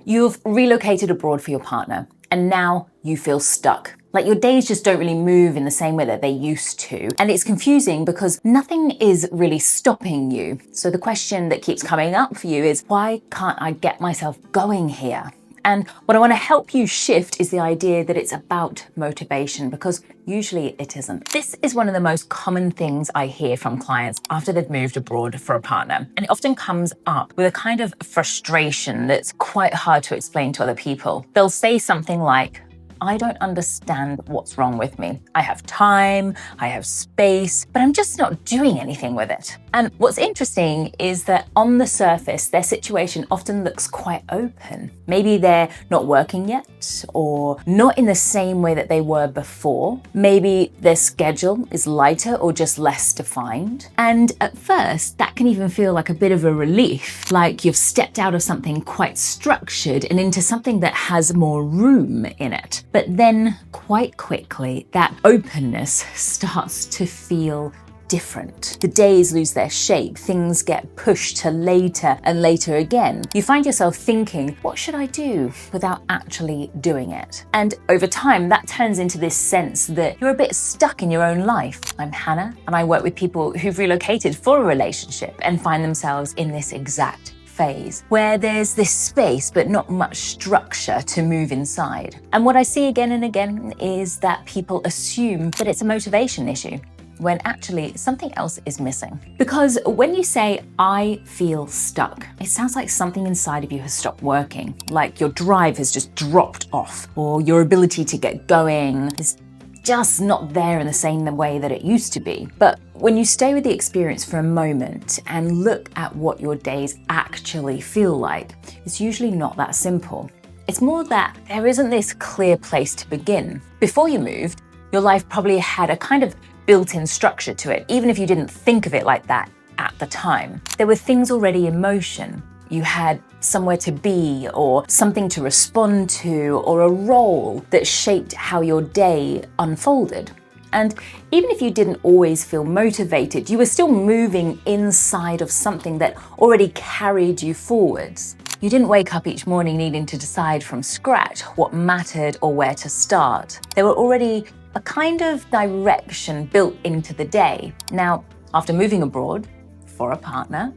You've relocated abroad for your partner, and now you feel stuck. Like your days just don't really move in the same way that they used to. And it's confusing because nothing is really stopping you. So the question that keeps coming up for you is, why can't I get myself going here? And what I want to help you shift is the idea that it's about motivation, because usually it isn't. This is one of the most common things I hear from clients after they've moved abroad for a partner. And it often comes up with a kind of frustration that's quite hard to explain to other people. They'll say something like, I don't understand what's wrong with me. I have time, I have space, but I'm just not doing anything with it. And what's interesting is that on the surface, their situation often looks quite open. Maybe they're not working yet, or not in the same way that they were before. Maybe their schedule is lighter or just less defined. And at first, that can even feel like a bit of a relief, like you've stepped out of something quite structured and into something that has more room in it. But then quite quickly, that openness starts to feel different. The days lose their shape, things get pushed to later and later again. You find yourself thinking, what should I do, without actually doing it? And over time, that turns into this sense that you're a bit stuck in your own life. I'm Hannah, and I work with people who've relocated for a relationship and find themselves in this exact phase where there's this space but not much structure to move inside. And what I see again and again is that people assume that it's a motivation issue, when actually something else is missing. Because when you say, I feel stuck, it sounds like something inside of you has stopped working, like your drive has just dropped off, or your ability to get going is just not there in the same way that it used to be. But when you stay with the experience for a moment and look at what your days actually feel like, it's usually not that simple. It's more that there isn't this clear place to begin. Before you moved, your life probably had a kind of built-in structure to it, even if you didn't think of it like that at the time. There were things already in motion. You had somewhere to be, or something to respond to, or a role that shaped how your day unfolded. And even if you didn't always feel motivated, you were still moving inside of something that already carried you forwards. You didn't wake up each morning needing to decide from scratch what mattered or where to start. There were already a kind of direction built into the day. Now, after moving abroad for a partner,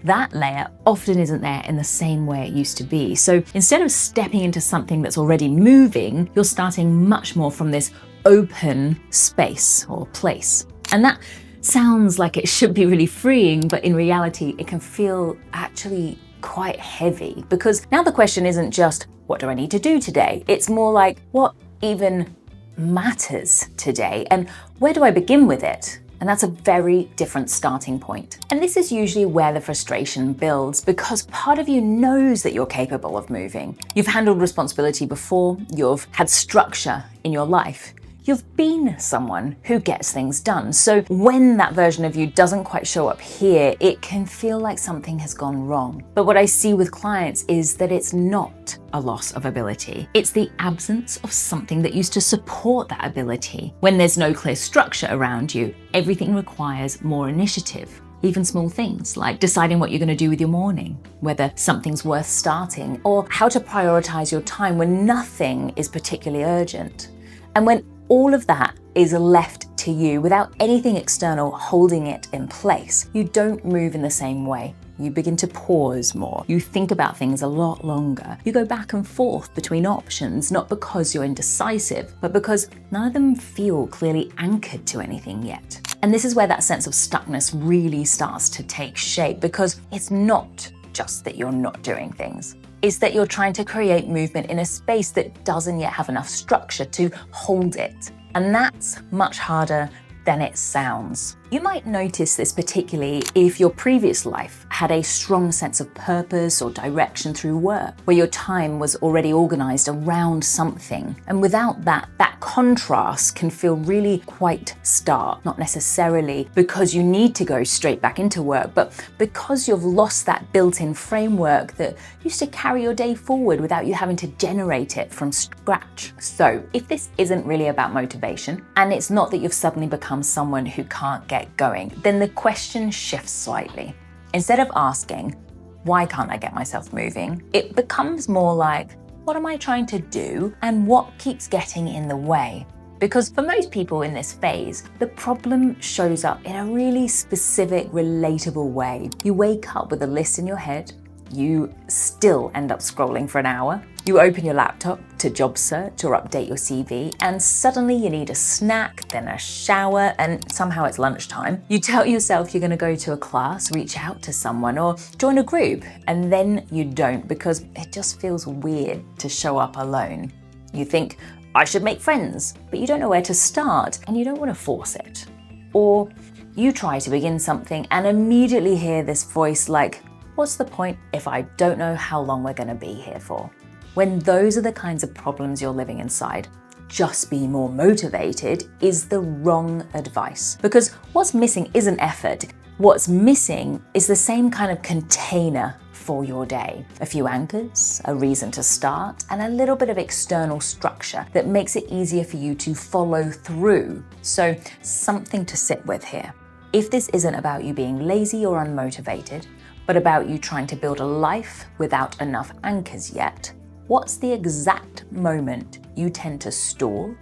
that layer often isn't there in the same way it used to be. So instead of stepping into something that's already moving, you're starting much more from this open space or place. And that sounds like it should be really freeing, but in reality, it can feel actually quite heavy, because now the question isn't just, what do I need to do today? It's more like, what even matters today, and where do I begin with it? And that's a very different starting point. And this is usually where the frustration builds, because part of you knows that you're capable of moving. You've handled responsibility before, you've had structure in your life. You've been someone who gets things done. So when that version of you doesn't quite show up here, it can feel like something has gone wrong. But what I see with clients is that it's not a loss of ability. It's the absence of something that used to support that ability. When there's no clear structure around you, everything requires more initiative. Even small things like deciding what you're going to do with your morning, whether something's worth starting, or how to prioritize your time when nothing is particularly urgent. And when all of that is left to you without anything external holding it in place, you don't move in the same way. You begin to pause more. You think about things a lot longer. You go back and forth between options, not because you're indecisive, but because none of them feel clearly anchored to anything yet. And this is where that sense of stuckness really starts to take shape, because it's not just that you're not doing things. It's that you're trying to create movement in a space that doesn't yet have enough structure to hold it. And that's much harder than it sounds. You might notice this particularly if your previous life had a strong sense of purpose or direction through work, where your time was already organized around something. And without that, that contrast can feel really quite stark, not necessarily because you need to go straight back into work, but because you've lost that built-in framework that used to carry your day forward without you having to generate it from scratch. So if this isn't really about motivation, and it's not that you've suddenly become someone who can't get going, then the question shifts slightly. Instead of asking, why can't I get myself moving? It becomes more like, what am I trying to do and what keeps getting in the way? Because for most people in this phase, the problem shows up in a really specific, relatable way. You wake up with a list in your head, you still end up scrolling for an hour, you open your laptop to job search or update your CV, and suddenly you need a snack, then a shower, and somehow it's lunchtime. You tell yourself you're gonna go to a class, reach out to someone, or join a group, and then you don't because it just feels weird to show up alone. You think, I should make friends, but you don't know where to start, and you don't wanna force it. Or you try to begin something and immediately hear this voice like, what's the point if I don't know how long we're gonna be here for? When those are the kinds of problems you're living inside, just be more motivated is the wrong advice. Because what's missing isn't effort. What's missing is the same kind of container for your day. A few anchors, a reason to start, and a little bit of external structure that makes it easier for you to follow through. So something to sit with here. If this isn't about you being lazy or unmotivated, but about you trying to build a life without enough anchors yet, what's the exact moment you tend to stall?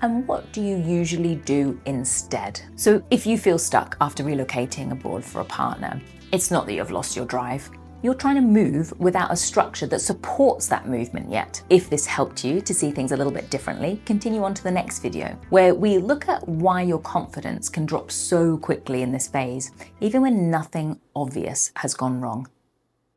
And what do you usually do instead? So if you feel stuck after relocating abroad for a partner, it's not that you've lost your drive. You're trying to move without a structure that supports that movement yet. If this helped you to see things a little bit differently, continue on to the next video, where we look at why your confidence can drop so quickly in this phase, even when nothing obvious has gone wrong.